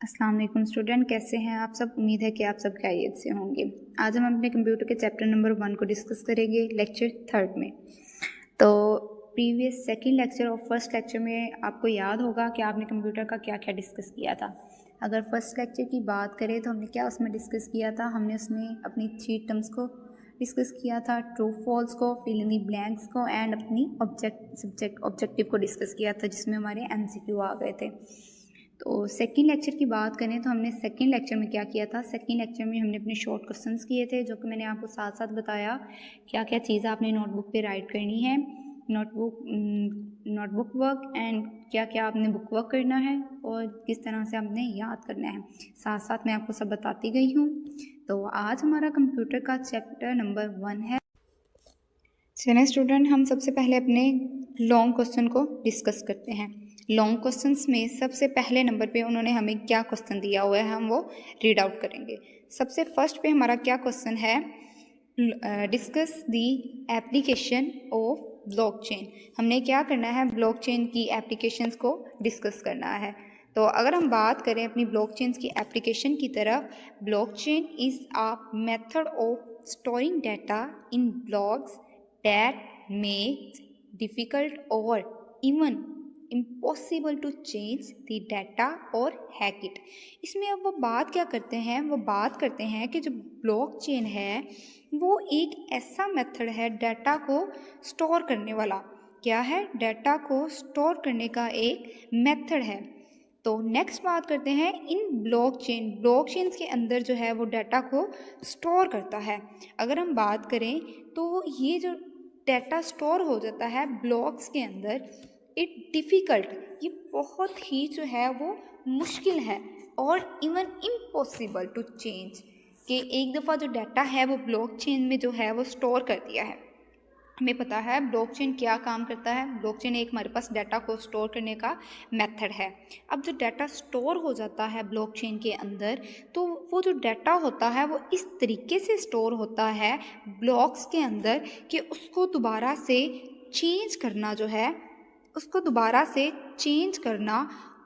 अस्सलाम वालेकुम स्टूडेंट, कैसे हैं आप सब। उम्मीद है कि आप सब खैरियत से होंगे। आज हम अपने कंप्यूटर के चैप्टर नंबर 1 को डिस्कस करेंगे लेक्चर 3 में। तो प्रीवियस सेकंड लेक्चर और फर्स्ट लेक्चर में आपको याद होगा कि आपने कंप्यूटर का क्या क्या डिस्कस किया था। अगर फर्स्ट लेक्चर की बात करें तो हमने क्या उसमें डिस्कस किया था। हमने उसमें अपनी 3 टर्म्स को डिस्कस किया था, ट्रू फॉल्स को, फिल इन द ब्लैंक्स को एंड अपनी ऑब्जेक्टिव को डिस्कस किया था, जिसमें हमारे MCQ आ गए थे। तो सेकंड लेक्चर की बात करें तो हमने सेकंड लेक्चर में क्या किया था। सेकंड लेक्चर में हमने अपने शॉर्ट क्वेश्चंस किए थे, जो कि मैंने आपको साथ साथ बताया क्या क्या चीज़ आपने नोटबुक पे राइट करनी है, नोटबुक वर्क एंड क्या क्या आपने बुक वर्क करना है और किस तरह से आपने याद करना है। साथ साथ मैं आपको सब बताती गई हूँ। तो आज हमारा कंप्यूटर का चैप्टर नंबर 1 है। चलिए स्टूडेंट, हम सबसे पहले अपने लॉन्ग क्वेश्चन को डिस्कस करते हैं। लॉन्ग क्वेश्चंस में सबसे पहले नंबर पे उन्होंने हमें क्या क्वेश्चन दिया हुआ है, हम वो रीड आउट करेंगे। सबसे फर्स्ट पे हमारा क्या क्वेश्चन है, discuss the application of blockchain. हमने क्या करना है, ब्लॉकचेन की एप्लीकेशंस को डिस्कस करना है। तो अगर हम बात करें अपनी ब्लॉकचेन की एप्लीकेशन की तरफ, blockchain is a method of storing data in blocks that makes difficult or even impossible to change the data or hack it। इसमें अब वो बात क्या करते हैं, वो बात करते हैं कि जो ब्लॉकचेन है वो एक ऐसा मेथड है डाटा को स्टोर करने वाला। क्या है, डाटा को स्टोर करने का एक मेथड है। तो नेक्स्ट बात करते हैं इन ब्लॉकचेन के अंदर जो है वो डाटा को स्टोर करता है। अगर हम बात करें तो ये जो डाटा स्टोर हो जाता है ब्लॉक्स के अंदर, इट डिफ़िकल्ट, ये बहुत ही जो है वो मुश्किल है और इवन इम्पॉसिबल टू चेंज, कि एक दफ़ा जो डाटा है वो ब्लॉकचेन में जो है वो स्टोर कर दिया है। हमें पता है ब्लॉकचेन क्या काम करता है। ब्लॉकचेन एक हमारे पास डाटा को स्टोर करने का मेथड है। अब जो डाटा स्टोर हो जाता है ब्लॉकचेन के अंदर, तो वो जो डाटा होता है वो इस तरीके से स्टोर होता है ब्लॉक्स के अंदर कि उसको दोबारा से चेंज करना जो है, उसको दोबारा से चेंज करना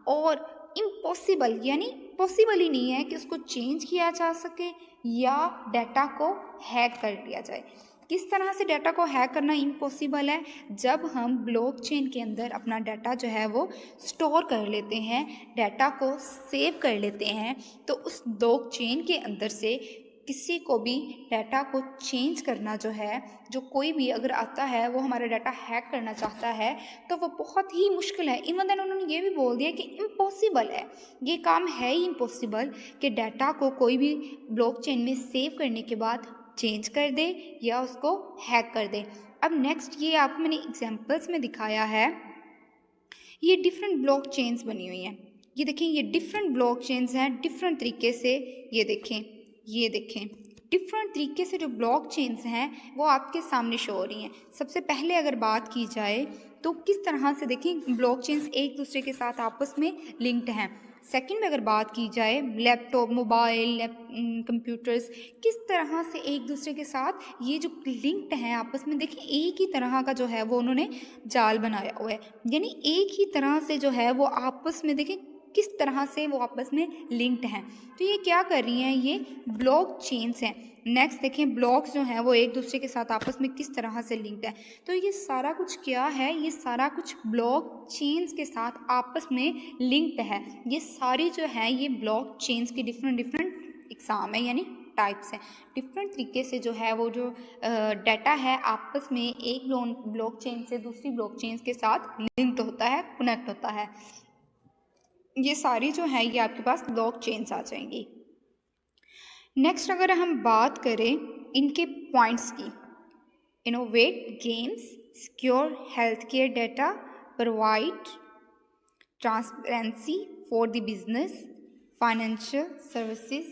और इम्पॉसिबल, यानी पॉसिबल ही नहीं है कि उसको चेंज किया जा सके या डाटा को हैक कर लिया जाए। किस तरह से डाटा को हैक करना इम्पॉसिबल है, जब हम ब्लॉकचेन के अंदर अपना डाटा जो है वो स्टोर कर लेते हैं, डाटा को सेव कर लेते हैं, तो उस ब्लॉकचेन के अंदर से किसी को भी डाटा को चेंज करना जो है, जो कोई भी अगर आता है वो हमारा डाटा हैक करना चाहता है, तो वो बहुत ही मुश्किल है। इवन देन उन्होंने ये भी बोल दिया कि इम्पॉसिबल है, ये काम है ही इम्पॉसिबल कि डाटा को कोई भी ब्लॉकचेन में सेव करने के बाद चेंज कर दे या उसको हैक कर दे। अब नेक्स्ट ये आपको मैंने एग्जांपल्स में दिखाया है, ये डिफरेंट ब्लॉकचेन्स बनी हुई हैं। ये देखें, ये डिफरेंट ब्लॉकचेन्स हैं, डिफरेंट तरीके से ये देखें, ये देखें डिफरेंट तरीके से जो ब्लॉकचेन्स हैं वो आपके सामने शो हो रही हैं। सबसे पहले अगर बात की जाए तो किस तरह से देखें ब्लॉकचेन्स एक दूसरे के साथ आपस में लिंक्ड हैं। सेकंड में अगर बात की जाए, लैपटॉप, मोबाइल, कंप्यूटर्स किस तरह से एक दूसरे के साथ ये जो लिंक्ड हैं आपस में, देखिए एक ही तरह का जो है वो उन्होंने जाल बनाया हुआ है, यानी एक ही तरह से जो है वो आपस में देखें किस तरह से वो आपस में लिंक्ड हैं। तो ये क्या कर रही हैं, ये ब्लॉक चेन्स हैं। नेक्स्ट देखें, ब्लॉक्स जो हैं वो एक दूसरे के साथ आपस में किस तरह से लिंक्ड है। तो ये सारा कुछ क्या है, ये सारा कुछ ब्लॉक चेन्स के साथ आपस में लिंक्ड है। ये सारी जो है ये ब्लॉक चेन्स की डिफरेंट एग्जाम है, यानी टाइप्स हैं। डिफरेंट तरीके से जो है वो जो डाटा है आपस में एक ब्लॉकचेन से दूसरी ब्लॉकचेन के साथ लिंक्ड होता है, कनेक्ट होता है। ये सारी जो है ये आपके पास ब्लॉकचेन्स आ जाएंगी। नेक्स्ट अगर हम बात करें इनके पॉइंट्स की, innovate games, secure health care data, provide transparency for the business, financial services,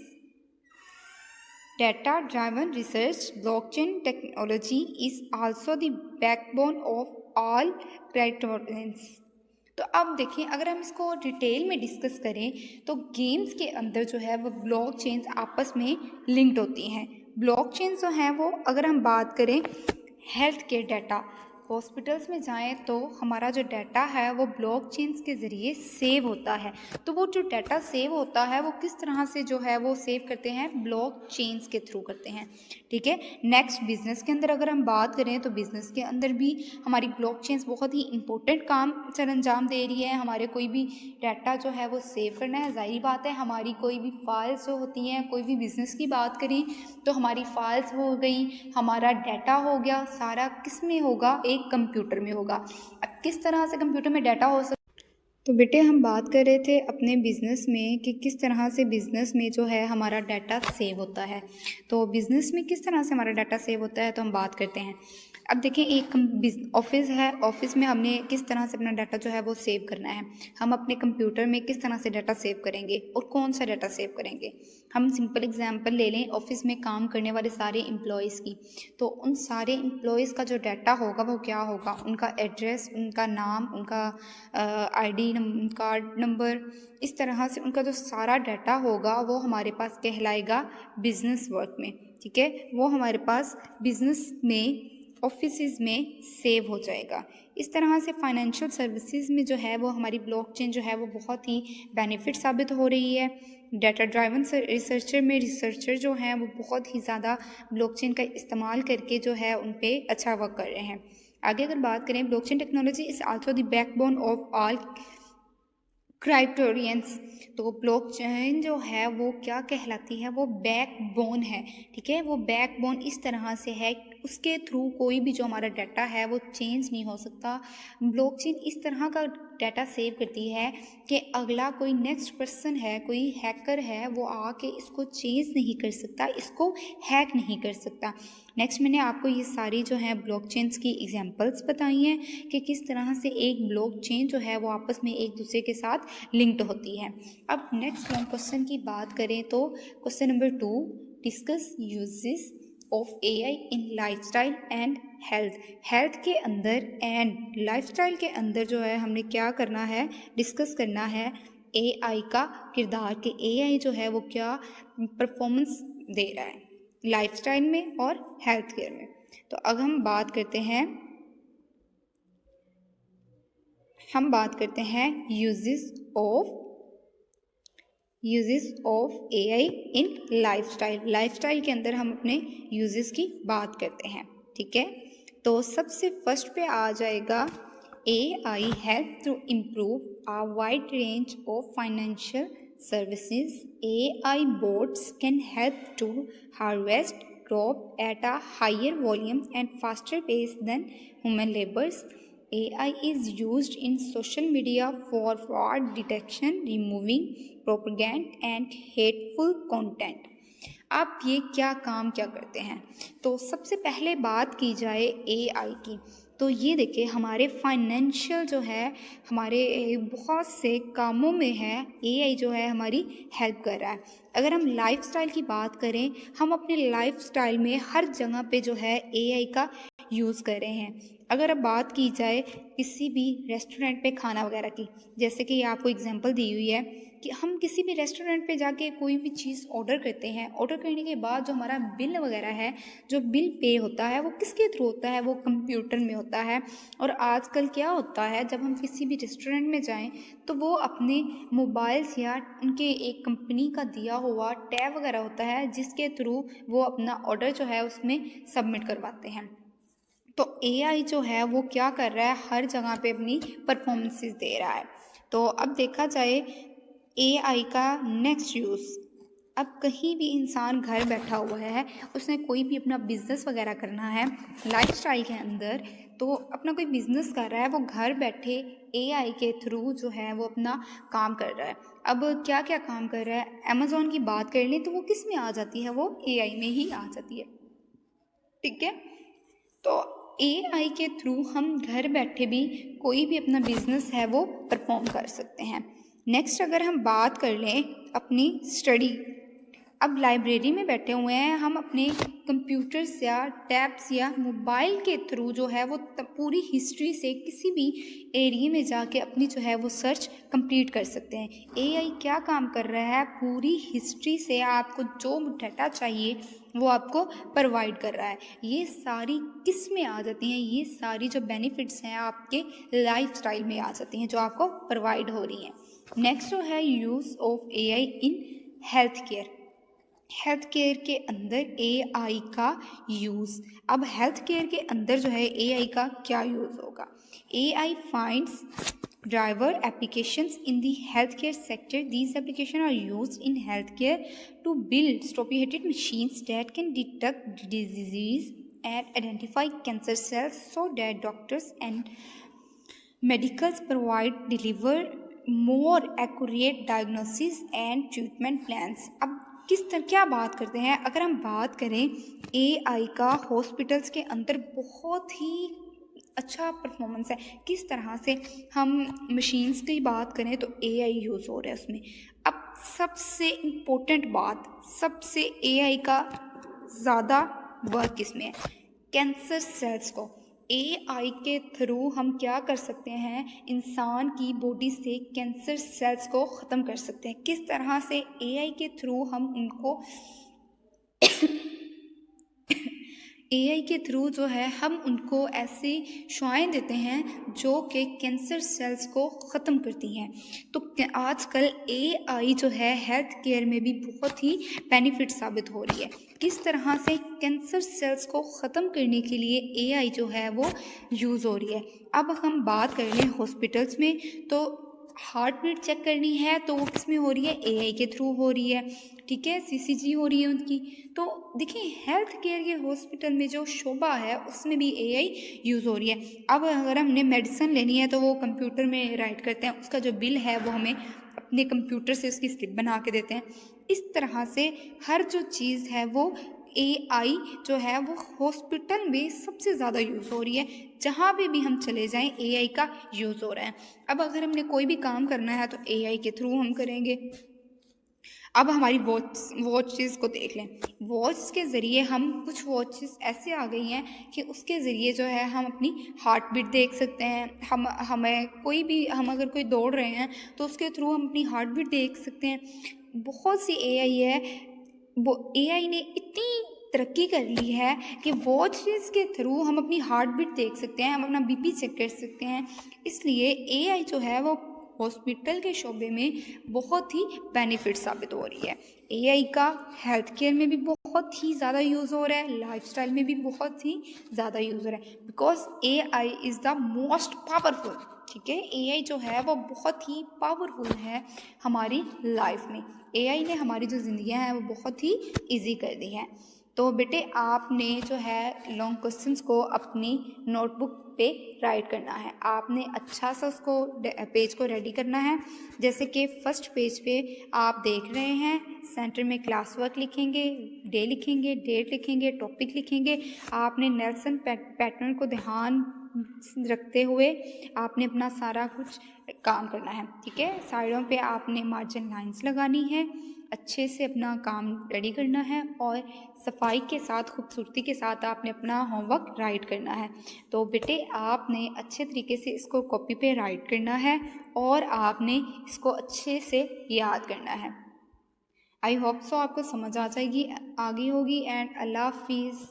data driven research, blockchain technology is also the backbone of all cryptocurrencies। तो अब देखिए, अगर हम इसको डिटेल में डिस्कस करें तो गेम्स के अंदर जो है वो ब्लॉकचेन्स आपस में लिंक्ड होती हैं। ब्लॉकचेन्स जो हैं वो, अगर हम बात करें हेल्थ केयर डाटा, हॉस्पिटल्स में जाएं तो हमारा जो डाटा है वो ब्लॉकचेन्स के ज़रिए सेव होता है। तो वो जो डाटा सेव होता है वो किस तरह से जो है वो सेव करते हैं, ब्लॉकचेन्स के थ्रू करते हैं। ठीक है। नेक्स्ट, बिज़नेस के अंदर अगर हम बात करें तो बिज़नेस के अंदर भी हमारी ब्लॉकचेन्स बहुत ही इंपॉर्टेंट काम सरअंजाम दे रही है। हमारे कोई भी डाटा जो है वो सेव करना है। ज़ाहिर बात है, हमारी कोई भी फाइल्स जो होती हैं, कोई भी बिज़नेस की बात करें तो हमारी फाइल्स हो गई, हमारा डाटा हो गया, सारा किस में होगा, एक कंप्यूटर में होगा। अब किस तरह से कंप्यूटर में डाटा हो सकता, तो बेटे हम बात कर रहे थे अपने बिज़नेस में कि किस तरह से बिज़नेस में जो है हमारा डाटा सेव होता है। तो बिज़नेस में किस तरह से हमारा डाटा सेव होता है तो हम बात करते हैं। अब देखें, एक ऑफिस है, ऑफिस में हमने किस तरह से अपना डाटा जो है वो सेव करना है। हम अपने कंप्यूटर में किस तरह से डाटा सेव करेंगे और कौन सा डाटा सेव करेंगे। हम सिंपल एग्जांपल ले लें ऑफिस में काम करने वाले सारे एम्प्लॉयज़ की। तो उन सारे एम्प्लॉयज़ का जो डाटा होगा वो क्या होगा, उनका एड्रेस, उनका नाम, उनका आईडी कार्ड नंबर, इस तरह से उनका जो सारा डाटा होगा वो हमारे पास कहलाएगा बिजनेस वर्क में। ठीक है, वो हमारे पास बिजनेस में, ऑफिसेज में सेव हो जाएगा। इस तरह से फाइनेंशियल सर्विसेज में जो है वो हमारी ब्लॉकचेन जो है वो बहुत ही बेनिफिट साबित हो रही है। डाटा ड्राइवन रिसर्चर में रिसर्चर जो हैं वो बहुत ही ज़्यादा ब्लॉकचेन का इस्तेमाल करके जो है उन पे अच्छा वर्क कर रहे हैं। आगे अगर बात करें, blockchain technology is also the backbone of all criterions. तो ब्लॉकचेन जो है वो क्या कहलाती है, वो बैकबोन है। ठीक है, वो बैकबोन इस तरह से है, उसके थ्रू कोई भी जो हमारा डाटा है वो चेंज नहीं हो सकता। ब्लॉकचेन इस तरह का डाटा सेव करती है कि अगला कोई नेक्स्ट पर्सन है, कोई हैकर है, वो आके इसको चेंज नहीं कर सकता, इसको हैक नहीं कर सकता। नेक्स्ट, मैंने आपको ये सारी जो है ब्लॉकचेन्स की एग्जांपल्स बताई हैं कि किस तरह से एक ब्लॉकचेन जो है वो आपस में एक दूसरे के साथ लिंक्ड होती है। अब नेक्स्ट लॉन्ग क्वेश्चन की बात करें तो question number 2, discuss uses of AI in lifestyle and health. Health के अंदर एंड लाइफस्टाइल के अंदर जो है हमने क्या करना है, डिस्कस करना है एआई का किरदार, कि एआई जो है वो क्या परफॉर्मेंस दे रहा है लाइफस्टाइल में और हेल्थ केयर में। तो अब हम बात करते हैं uses of AI in lifestyle. Lifestyle के अंदर हम अपने यूजेस की बात करते हैं। ठीक है, तो सबसे फर्स्ट पे आ जाएगा AI help to improve a wide range of financial services. AI bots can help to harvest crop at a higher volume and faster pace than human laborers. AI is used in social media for fraud detection, removing propaganda and hateful content. अब ये क्या करते हैं, तो सबसे पहले बात की जाए एआई की, तो ये देखिए हमारे फाइनेंशियल जो है, हमारे बहुत से कामों में है एआई जो है हमारी हेल्प कर रहा है। अगर हम लाइफस्टाइल की बात करें, हम अपने लाइफस्टाइल में हर जगह पे जो है एआई का यूज़ कर रहे हैं। अगर अब बात की जाए किसी भी रेस्टोरेंट पे खाना वगैरह की, जैसे कि आपको एग्जांपल दी हुई है कि हम किसी भी रेस्टोरेंट पे जाके कोई भी चीज़ ऑर्डर करते हैं, ऑर्डर करने के बाद जो हमारा बिल वगैरह है, जो बिल पे होता है वो किसके थ्रू होता है, वो कंप्यूटर में होता है। और आजकल क्या होता है, जब हम किसी भी रेस्टोरेंट में जाएं तो वो अपने मोबाइल्स या उनके एक कंपनी का दिया हुआ टैब वगैरह होता है जिसके थ्रू वो अपना ऑर्डर जो है उसमें सबमिट करवाते हैं। तो एआई जो है वो क्या कर रहा है, हर जगह पे अपनी परफॉर्मेंसेस दे रहा है। तो अब देखा जाए एआई का नेक्स्ट यूज़, अब कहीं भी इंसान घर बैठा हुआ है, उसने कोई भी अपना बिजनेस वगैरह करना है लाइफस्टाइल के अंदर, तो अपना कोई बिजनेस कर रहा है, वो घर बैठे एआई के थ्रू जो है वो अपना काम कर रहा है। अब क्या क्या काम कर रहा है, अमेज़ॉन की बात कर लें तो वो किस में आ जाती है, वो एआई में ही आ जाती है। ठीक है, तो एआई के थ्रू हम घर बैठे भी कोई भी अपना बिजनेस है वो परफॉर्म कर सकते हैं। नेक्स्ट अगर हम बात कर लें अपनी स्टडी, अब लाइब्रेरी में बैठे हुए हैं, हम अपने कंप्यूटर्स या टैब्स या मोबाइल के थ्रू जो है वो पूरी हिस्ट्री से किसी भी एरिया में जाके अपनी जो है वो सर्च कंप्लीट कर सकते हैं। एआई क्या काम कर रहा है, पूरी हिस्ट्री से आपको जो डाटा चाहिए वो आपको प्रोवाइड कर रहा है। ये सारी किस में आ जाती हैं, ये सारी जो बेनिफिट्स हैं आपके लाइफस्टाइल में आ जाती हैं जो आपको प्रोवाइड हो रही हैं। नेक्स्ट जो है use of AI in health care. Health care के अंदर एआई का यूज़। अब हेल्थ केयर के अंदर जो है एआई का क्या यूज़ होगा। AI finds driver applications in the health care sector. These application are used in health care to build sophisticated machines that can detect disease and identify cancer cells so that doctors and medicals deliver more accurate diagnosis and treatment plans। अब किस तरह क्या बात करते हैं, अगर हम बात करें एआई का हॉस्पिटल्स के अंदर बहुत ही अच्छा परफॉर्मेंस है। किस तरह से हम मशीन्स की बात करें तो एआई यूज़ हो रहा है उसमें। अब सबसे इम्पोर्टेंट बात, सबसे एआई का ज़्यादा वर्क किसमें है, कैंसर सेल्स को एआई के थ्रू हम क्या कर सकते हैं, इंसान की बॉडी से कैंसर सेल्स को ख़त्म कर सकते हैं। किस तरह से एआई के थ्रू हम उनको एआई के थ्रू जो है हम उनको ऐसी शुआएं देते हैं जो कि कैंसर सेल्स को ख़त्म करती हैं। तो आजकल एआई जो है हेल्थ केयर में भी बहुत ही बेनिफिट साबित हो रही है। किस तरह से कैंसर सेल्स को ख़त्म करने के लिए एआई जो है वो यूज़ हो रही है। अब हम बात कर लें हॉस्पिटल्स में, तो हार्ट बीट चेक करनी है तो वो किस में हो रही है, एआई के थ्रू हो रही है। ठीक है, सीसीजी हो रही है उनकी। तो देखिए हेल्थ केयर के हॉस्पिटल में जो शोबा है उसमें भी एआई यूज़ हो रही है। अब अगर हमने मेडिसिन लेनी है तो वो कंप्यूटर में राइट करते हैं, उसका जो बिल है वो हमें अपने कंप्यूटर से उसकी स्लिप बना के देते हैं। इस तरह से हर जो चीज़ है वो एआई जो है वो हॉस्पिटल में सबसे ज़्यादा यूज़ हो रही है। जहाँ पे भी हम चले जाएं एआई का यूज़ हो रहा है। अब अगर हमने कोई भी काम करना है तो एआई के थ्रू हम करेंगे। अब हमारी वॉचेस को देख लें। वॉच के ज़रिए हम कुछ वॉचेस ऐसे आ गई हैं कि उसके ज़रिए जो है हम अपनी हार्ट बीट देख सकते हैं। हम अगर कोई दौड़ रहे हैं तो उसके थ्रू हम अपनी हार्ट बीट देख सकते हैं। बहुत सी एआई है, वो एआई ने इतनी तरक्की कर ली है कि वॉचेस के थ्रू हम अपनी हार्ट बीट देख सकते हैं, हम अपना बीपी चेक कर सकते हैं। इसलिए एआई जो है वो हॉस्पिटल के शोबे में बहुत ही बेनिफिट साबित हो रही है। एआई का हेल्थ केयर में भी बहुत ही ज़्यादा यूज़ हो रहा है, लाइफस्टाइल में भी बहुत ही ज़्यादा यूज़ हो रहा है, because AI is the most powerful. ठीक है, एआई जो है वो बहुत ही पावरफुल है हमारी लाइफ में। एआई ने हमारी जो ज़िंदगियाँ हैं वो बहुत ही ईजी कर दी हैं। तो बेटे आपने जो है लॉन्ग क्वेश्चंस को अपनी नोटबुक पे राइट करना है। आपने अच्छा सा उसको पेज को रेडी करना है। जैसे कि फर्स्ट पेज पे आप देख रहे हैं, सेंटर में क्लास वर्क लिखेंगे, डे लिखेंगे, डेट लिखेंगे, टॉपिक लिखेंगे। आपने नेल्सन पैटर्न को ध्यान रखते हुए आपने अपना सारा कुछ काम करना है। ठीक है, साइडों पे आपने मार्जिन लाइंस लगानी है, अच्छे से अपना काम रेडी करना है और सफाई के साथ, खूबसूरती के साथ आपने अपना होमवर्क राइट करना है। तो बेटे आपने अच्छे तरीके से इसको कॉपी पे राइट करना है और आपने इसको अच्छे से याद करना है। आई होप सो आपको समझ आ जाएगी, आगे होगी। एंड अल्लाह हाफिज़।